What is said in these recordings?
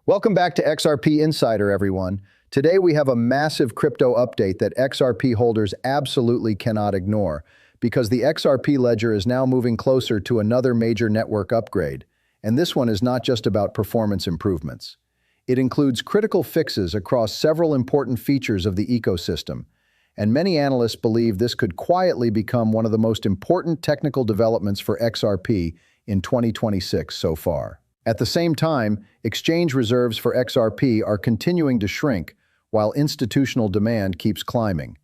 Welcome back to XRP Insider, everyone. Today we have a massive crypto update that XRP holders absolutely cannot ignore, because the XRP Ledger is now moving closer to another major network upgrade. And this one is not just about performance improvements. It includes critical fixes across several important features of the ecosystem, and many analysts believe this could quietly become one of the most important technical developments for XRP in 2026 so far. At the same time, exchange reserves for XRP are continuing to shrink, while institutional demand keeps climbing.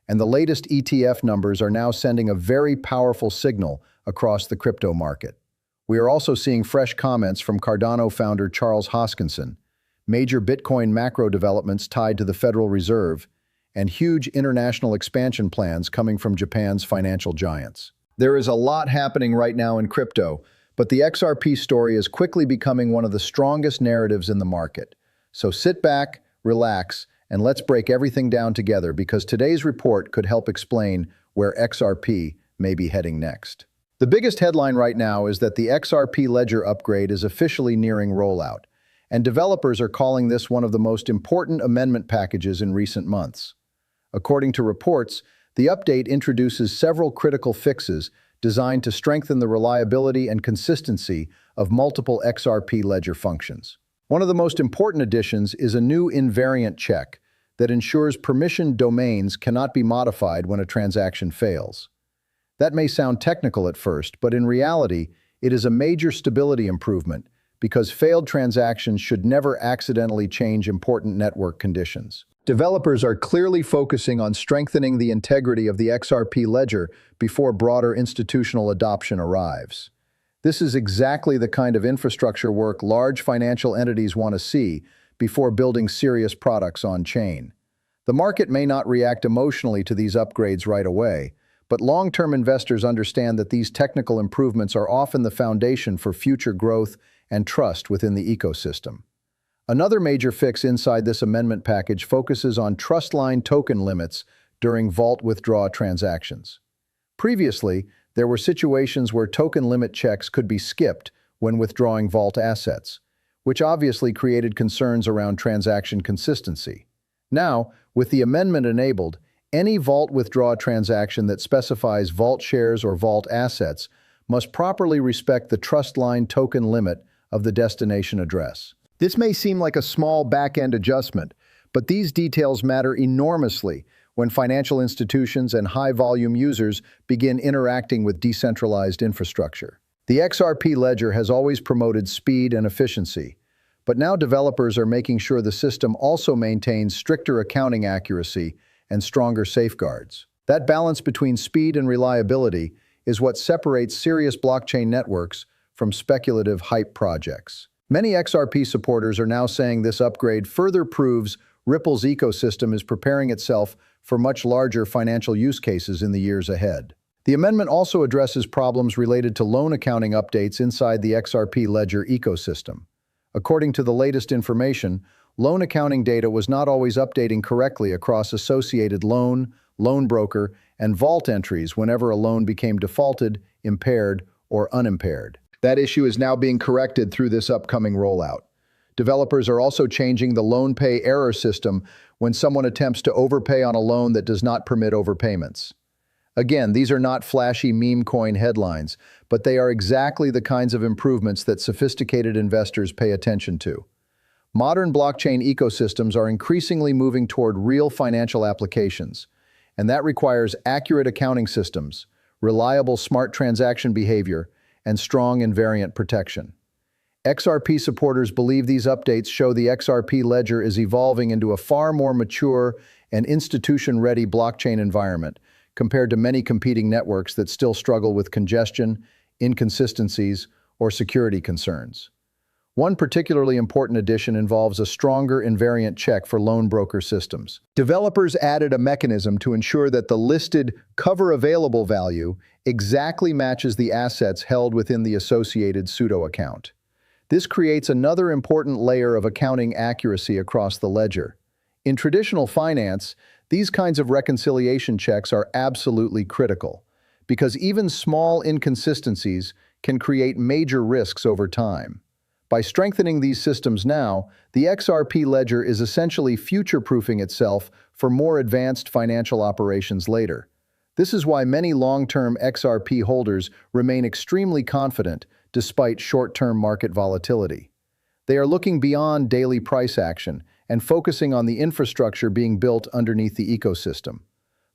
And the latest ETF numbers are now sending a very powerful signal across the crypto market. We are also seeing fresh comments from Cardano founder Charles Hoskinson, major Bitcoin macro developments tied to the Federal Reserve, and huge international expansion plans coming from Japan's financial giants. There is a lot happening right now in crypto, but the XRP story is quickly becoming one of the strongest narratives in the market. So sit back, relax, and let's break everything down together, because today's report could help explain where XRP may be heading next. The biggest headline right now is that the XRP Ledger upgrade is officially nearing rollout, and developers are calling this one of the most important amendment packages in recent months. According to reports, the update introduces several critical fixes designed to strengthen the reliability and consistency of multiple XRP Ledger functions. One of the most important additions is a new invariant check that ensures permissioned domains cannot be modified when a transaction fails. That may sound technical at first, but in reality, it is a major stability improvement, because failed transactions should never accidentally change important network conditions. Developers are clearly focusing on strengthening the integrity of the XRP Ledger before broader institutional adoption arrives. This is exactly the kind of infrastructure work large financial entities want to see before building serious products on-chain. The market may not react emotionally to these upgrades right away, but long-term investors understand that these technical improvements are often the foundation for future growth and trust within the ecosystem. Another major fix inside this amendment package focuses on trust line token limits during vault withdrawal transactions. Previously, there were situations where token limit checks could be skipped when withdrawing vault assets, which obviously created concerns around transaction consistency. Now, with the amendment enabled, any vault withdrawal transaction that specifies vault shares or vault assets must properly respect the trust line token limit of the destination address. This may seem like a small back-end adjustment, but these details matter enormously when financial institutions and high-volume users begin interacting with decentralized infrastructure. The XRP Ledger has always promoted speed and efficiency, but now developers are making sure the system also maintains stricter accounting accuracy and stronger safeguards. That balance between speed and reliability is what separates serious blockchain networks from speculative hype projects. Many XRP supporters are now saying this upgrade further proves Ripple's ecosystem is preparing itself for much larger financial use cases in the years ahead. The amendment also addresses problems related to loan accounting updates inside the XRP Ledger ecosystem. According to the latest information, loan accounting data was not always updating correctly across associated loan broker, and vault entries whenever a loan became defaulted, impaired, or unimpaired. That issue is now being corrected through this upcoming rollout. Developers are also changing the loan pay error system when someone attempts to overpay on a loan that does not permit overpayments. Again, these are not flashy meme coin headlines, but they are exactly the kinds of improvements that sophisticated investors pay attention to. Modern blockchain ecosystems are increasingly moving toward real financial applications, and that requires accurate accounting systems, reliable smart transaction behavior, and strong invariant protection. XRP supporters believe these updates show the XRP Ledger is evolving into a far more mature and institution-ready blockchain environment compared to many competing networks that still struggle with congestion, inconsistencies, or security concerns. One particularly important addition involves a stronger invariant check for loan broker systems. Developers added a mechanism to ensure that the listed cover available value exactly matches the assets held within the associated pseudo account. This creates another important layer of accounting accuracy across the ledger. In traditional finance, these kinds of reconciliation checks are absolutely critical, because even small inconsistencies can create major risks over time. By strengthening these systems now, the XRP Ledger is essentially future-proofing itself for more advanced financial operations later. This is why many long-term XRP holders remain extremely confident despite short-term market volatility. They are looking beyond daily price action and focusing on the infrastructure being built underneath the ecosystem.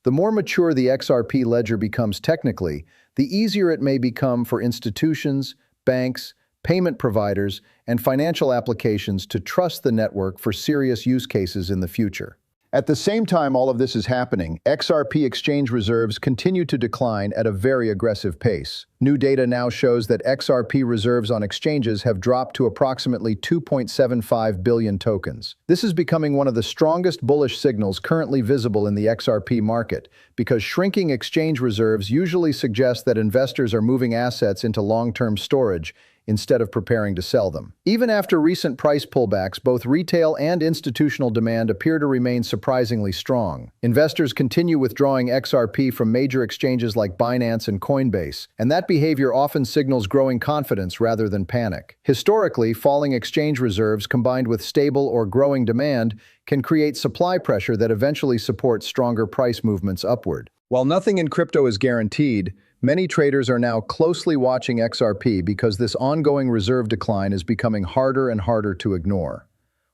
The more mature the XRP Ledger becomes technically, the easier it may become for institutions, banks, payment providers, and financial applications to trust the network for serious use cases in the future. At the same time all of this is happening, XRP exchange reserves continue to decline at a very aggressive pace. New data now shows that XRP reserves on exchanges have dropped to approximately 2.75 billion tokens. This is becoming one of the strongest bullish signals currently visible in the XRP market, because shrinking exchange reserves usually suggest that investors are moving assets into long-term storage instead of preparing to sell them. Even after recent price pullbacks, both retail and institutional demand appear to remain surprisingly strong. Investors continue withdrawing XRP from major exchanges like Binance and Coinbase, and that behavior often signals growing confidence rather than panic. Historically, falling exchange reserves combined with stable or growing demand can create supply pressure that eventually supports stronger price movements upward. While nothing in crypto is guaranteed, many traders are now closely watching XRP because this ongoing reserve decline is becoming harder and harder to ignore.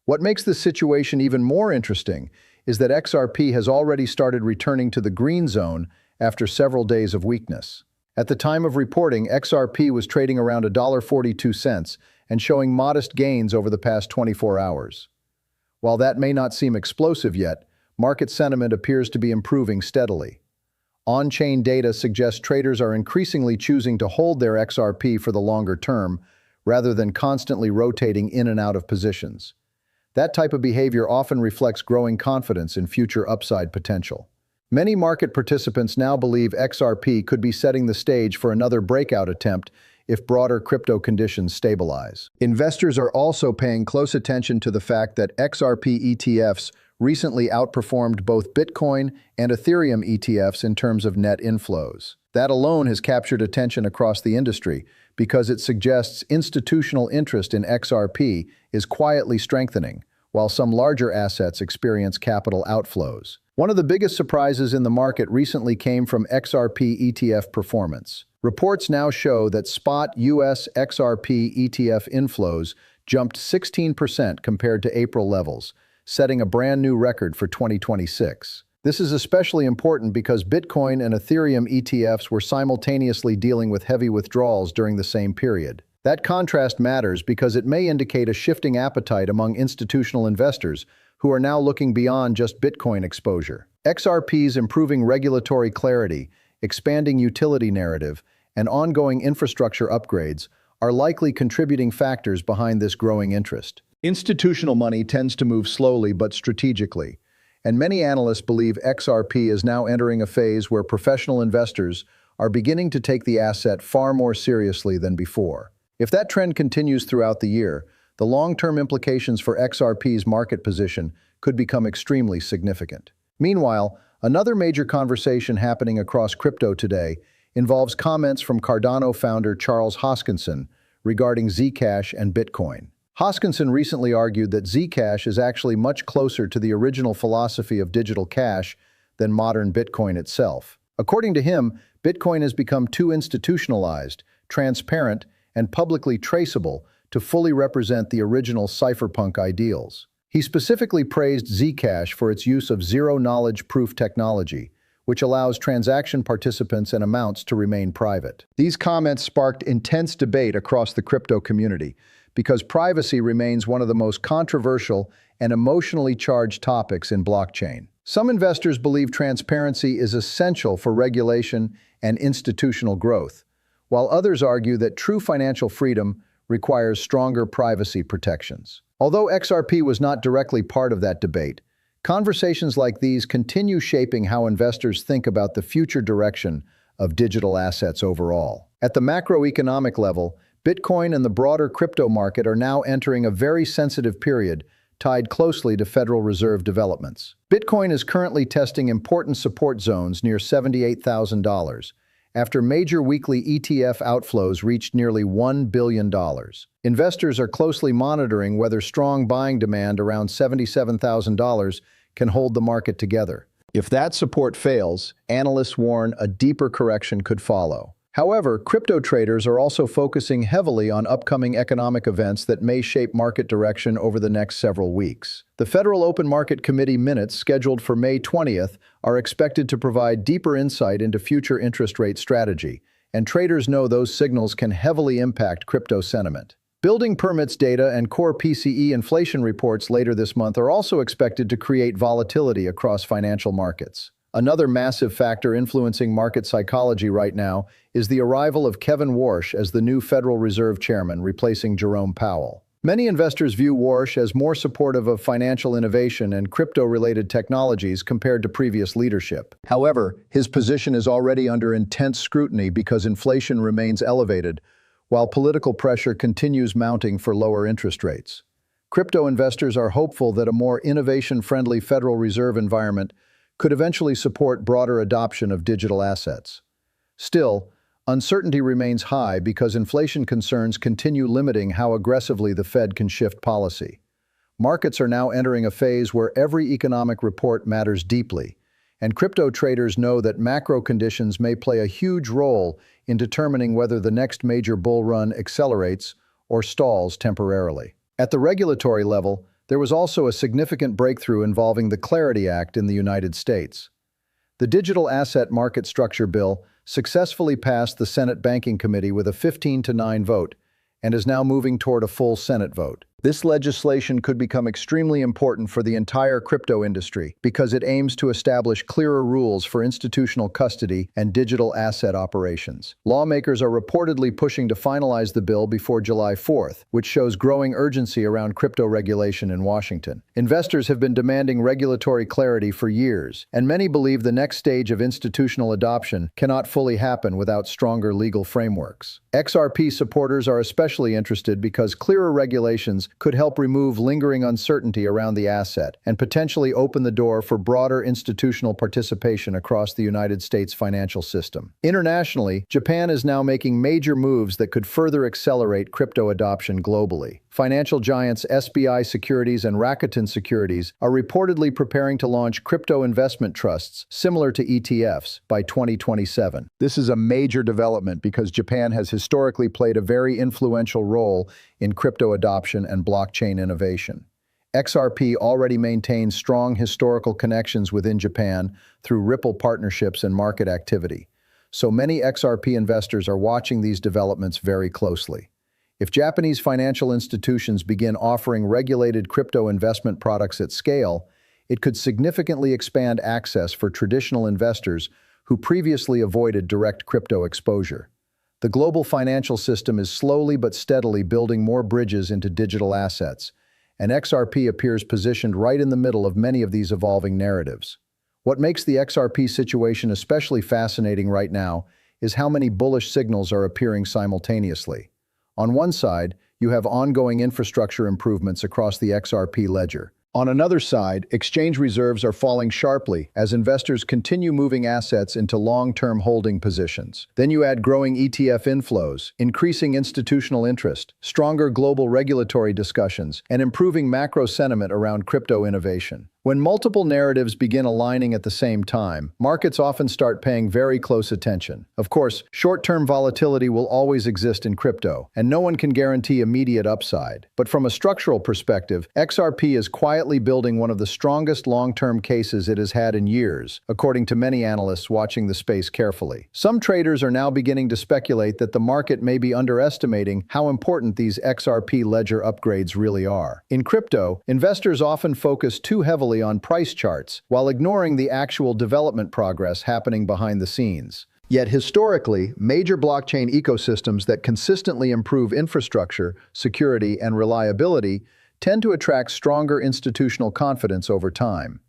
What makes this situation even more interesting is that XRP has already started returning to the green zone after several days of weakness. At the time of reporting, XRP was trading around $1.42 and showing modest gains over the past 24 hours. While that may not seem explosive yet, market sentiment appears to be improving steadily. On-chain data suggests traders are increasingly choosing to hold their XRP for the longer term, rather than constantly rotating in and out of positions. That type of behavior often reflects growing confidence in future upside potential. Many market participants now believe XRP could be setting the stage for another breakout attempt if broader crypto conditions stabilize. Investors are also paying close attention to the fact that XRP ETFs recently outperformed both Bitcoin and Ethereum ETFs in terms of net inflows. That alone has captured attention across the industry because it suggests institutional interest in XRP is quietly strengthening, while some larger assets experience capital outflows. One of the biggest surprises in the market recently came from XRP ETF performance. Reports now show that spot US XRP ETF inflows jumped 16% compared to April levels, setting a brand new record for 2026. This is especially important because Bitcoin and Ethereum ETFs were simultaneously dealing with heavy withdrawals during the same period. That contrast matters because it may indicate a shifting appetite among institutional investors who are now looking beyond just Bitcoin exposure. XRP's improving regulatory clarity, expanding utility narrative, and ongoing infrastructure upgrades are likely contributing factors behind this growing interest. Institutional money tends to move slowly but strategically, and many analysts believe XRP is now entering a phase where professional investors are beginning to take the asset far more seriously than before. If that trend continues throughout the year, the long-term implications for XRP's market position could become extremely significant. Meanwhile, another major conversation happening across crypto today involves comments from Cardano founder Charles Hoskinson regarding Zcash and Bitcoin. Hoskinson recently argued that Zcash is actually much closer to the original philosophy of digital cash than modern Bitcoin itself. According to him, Bitcoin has become too institutionalized, transparent, and publicly traceable to fully represent the original cypherpunk ideals. He specifically praised Zcash for its use of zero-knowledge proof technology, which allows transaction participants and amounts to remain private. These comments sparked intense debate across the crypto community, because privacy remains one of the most controversial and emotionally charged topics in blockchain. Some investors believe transparency is essential for regulation and institutional growth, while others argue that true financial freedom requires stronger privacy protections. Although XRP was not directly part of that debate, conversations like these continue shaping how investors think about the future direction of digital assets overall. At the macroeconomic level, Bitcoin and the broader crypto market are now entering a very sensitive period tied closely to Federal Reserve developments. Bitcoin is currently testing important support zones near $78,000, after major weekly ETF outflows reached nearly $1 billion. Investors are closely monitoring whether strong buying demand around $77,000 can hold the market together. If that support fails, analysts warn a deeper correction could follow. However, crypto traders are also focusing heavily on upcoming economic events that may shape market direction over the next several weeks. The Federal Open Market Committee minutes scheduled for May 20th are expected to provide deeper insight into future interest rate strategy, and traders know those signals can heavily impact crypto sentiment. Building permits data and core PCE inflation reports later this month are also expected to create volatility across financial markets. Another massive factor influencing market psychology right now is the arrival of Kevin Warsh as the new Federal Reserve Chairman, replacing Jerome Powell. Many investors view Warsh as more supportive of financial innovation and crypto-related technologies compared to previous leadership. However, his position is already under intense scrutiny because inflation remains elevated, while political pressure continues mounting for lower interest rates. Crypto investors are hopeful that a more innovation-friendly Federal Reserve environment could eventually support broader adoption of digital assets. Still, uncertainty remains high because inflation concerns continue limiting how aggressively the Fed can shift policy. Markets are now entering a phase where every economic report matters deeply, and crypto traders know that macro conditions may play a huge role in determining whether the next major bull run accelerates or stalls temporarily. At the regulatory level, there was also a significant breakthrough involving the Clarity Act in the United States. The Digital Asset Market Structure Bill successfully passed the Senate Banking Committee with a 15-9 vote and is now moving toward a full Senate vote. This legislation could become extremely important for the entire crypto industry because it aims to establish clearer rules for institutional custody and digital asset operations. Lawmakers are reportedly pushing to finalize the bill before July 4th, which shows growing urgency around crypto regulation in Washington. Investors have been demanding regulatory clarity for years, and many believe the next stage of institutional adoption cannot fully happen without stronger legal frameworks. XRP supporters are especially interested because clearer regulations could help remove lingering uncertainty around the asset and potentially open the door for broader institutional participation across the United States financial system. Internationally, Japan is now making major moves that could further accelerate crypto adoption globally. Financial giants SBI Securities and Rakuten Securities are reportedly preparing to launch crypto investment trusts similar to ETFs by 2027. This is a major development because Japan has historically played a very influential role in crypto adoption and blockchain innovation. XRP already maintains strong historical connections within Japan through Ripple partnerships and market activity. So many XRP investors are watching these developments very closely. If Japanese financial institutions begin offering regulated crypto investment products at scale, it could significantly expand access for traditional investors who previously avoided direct crypto exposure. The global financial system is slowly but steadily building more bridges into digital assets, and XRP appears positioned right in the middle of many of these evolving narratives. What makes the XRP situation especially fascinating right now is how many bullish signals are appearing simultaneously. On one side, you have ongoing infrastructure improvements across the XRP ledger. On another side, exchange reserves are falling sharply as investors continue moving assets into long-term holding positions. Then you add growing ETF inflows, increasing institutional interest, stronger global regulatory discussions, and improving macro sentiment around crypto innovation. When multiple narratives begin aligning at the same time, markets often start paying very close attention. Of course, short-term volatility will always exist in crypto, and no one can guarantee immediate upside. But from a structural perspective, XRP is quietly building one of the strongest long-term cases it has had in years, according to many analysts watching the space carefully. Some traders are now beginning to speculate that the market may be underestimating how important these XRP Ledger upgrades really are. In crypto, investors often focus too heavily on price charts, while ignoring the actual development progress happening behind the scenes. Yet historically, major blockchain ecosystems that consistently improve infrastructure, security, and reliability tend to attract stronger institutional confidence over time.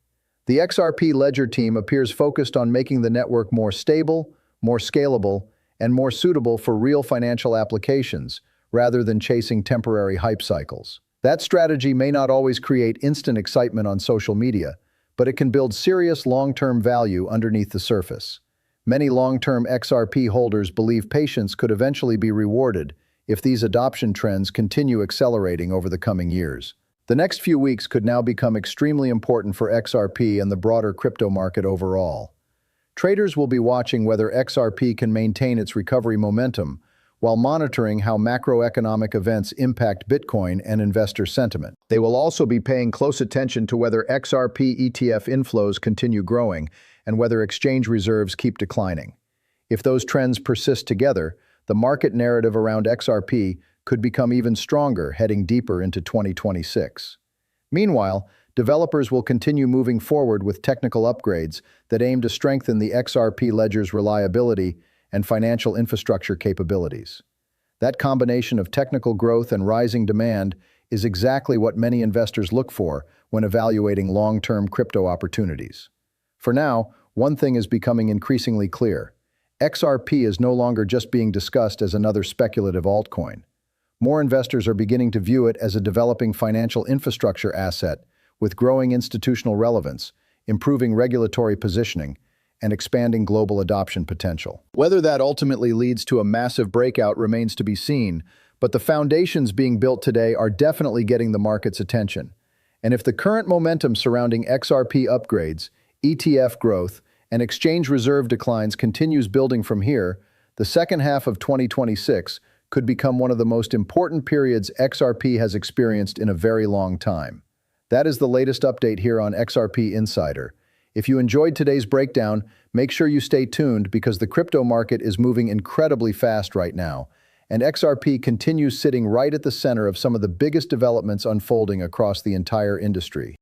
The XRP Ledger team appears focused on making the network more stable, more scalable, and more suitable for real financial applications, rather than chasing temporary hype cycles. That strategy may not always create instant excitement on social media, but it can build serious long-term value underneath the surface. Many long-term XRP holders believe patience could eventually be rewarded if these adoption trends continue accelerating over the coming years. The next few weeks could now become extremely important for XRP and the broader crypto market overall. Traders will be watching whether XRP can maintain its recovery momentum while monitoring how macroeconomic events impact Bitcoin and investor sentiment. They will also be paying close attention to whether XRP ETF inflows continue growing and whether exchange reserves keep declining. If those trends persist together, the market narrative around XRP could become even stronger heading deeper into 2026. Meanwhile, developers will continue moving forward with technical upgrades that aim to strengthen the XRP Ledger's reliability and financial infrastructure capabilities. That combination of technical growth and rising demand is exactly what many investors look for when evaluating long-term crypto opportunities. For now, one thing is becoming increasingly clear. XRP is no longer just being discussed as another speculative altcoin. More investors are beginning to view it as a developing financial infrastructure asset with growing institutional relevance, improving regulatory positioning, and expanding global adoption potential. Whether that ultimately leads to a massive breakout remains to be seen, but the foundations being built today are definitely getting the market's attention. And if the current momentum surrounding XRP upgrades, ETF growth, and exchange reserve declines continues building from here, the second half of 2026 could become one of the most important periods XRP has experienced in a very long time. That is the latest update here on XRP Insider. If you enjoyed today's breakdown, make sure you stay tuned because the crypto market is moving incredibly fast right now, and XRP continues sitting right at the center of some of the biggest developments unfolding across the entire industry.